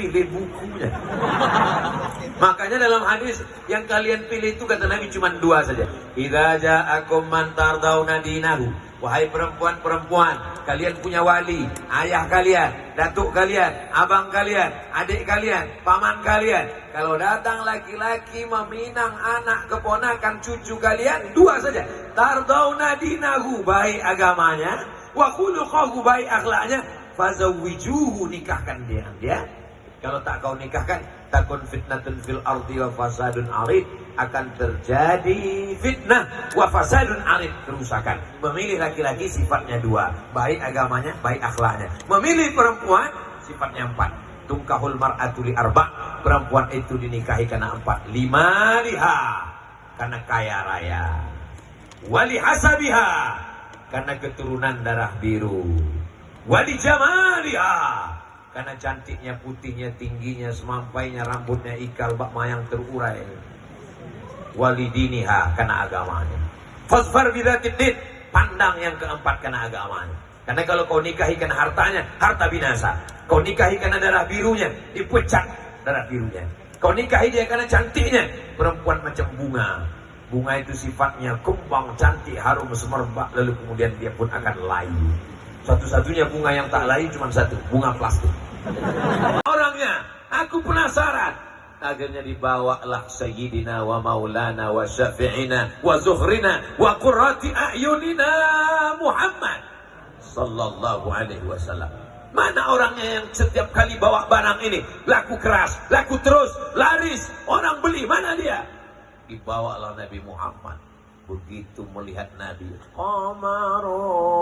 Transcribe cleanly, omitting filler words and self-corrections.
pilih bukunya. Makanya dalam hadis yang kalian pilih itu kata Nabi cuma dua saja. Idza ja'akum man tardawna dinahu. Wahai perempuan-perempuan, kalian punya wali, ayah kalian, datuk kalian, abang kalian, adik kalian, paman kalian. Kalau datang laki-laki meminang anak keponakan cucu kalian, dua saja. Tardawna dinahu, baik agamanya, wa khuluquhu, baik akhlaknya, fazawwijuhu, nikahkan dia. Kalau tak kau nikahkan, takun fitnatun fil ardi wa fasadun arid, akan terjadi fitnah wa fasadun arid, kerusakan. Memilih laki-laki sifatnya dua, baik agamanya, baik akhlaknya. Memilih perempuan sifatnya empat. Tungkahul mar'atu li arba', perempuan itu dinikahi karena empat. Lima liha, karena kaya raya. Wali hasabiha, karena keturunan darah biru. Wali jamaliha, karena cantiknya, putihnya, tingginya, semampainya, rambutnya ikal, bak mayang terurai. Walidiniha, karena agamanya. Fasfar bidzatid, pandang yang keempat karena agamanya. Karena kalau kau nikahi karena hartanya, harta binasa. Kau nikahi karena darah birunya, dipecat darah birunya. Kau nikahi dia karena cantiknya, perempuan macam bunga. Bunga itu sifatnya kembang, cantik, harum, semerbak, lalu kemudian dia pun akan layu. Satu-satunya bunga yang tak layu cuma satu, bunga plastik. Orangnya, aku penasaran. Akhirnya dibawalah Sayyidina wa Maulana wa Syafi'ina wa Zuhrina wa Qurrati A'yunina Muhammad sallallahu alaihi wasallam. Mana orangnya yang setiap kali bawa barang ini laku keras, laku terus, laris, orang beli, mana dia? Dibawalah Nabi Muhammad. Begitu melihat Nabi, qamarun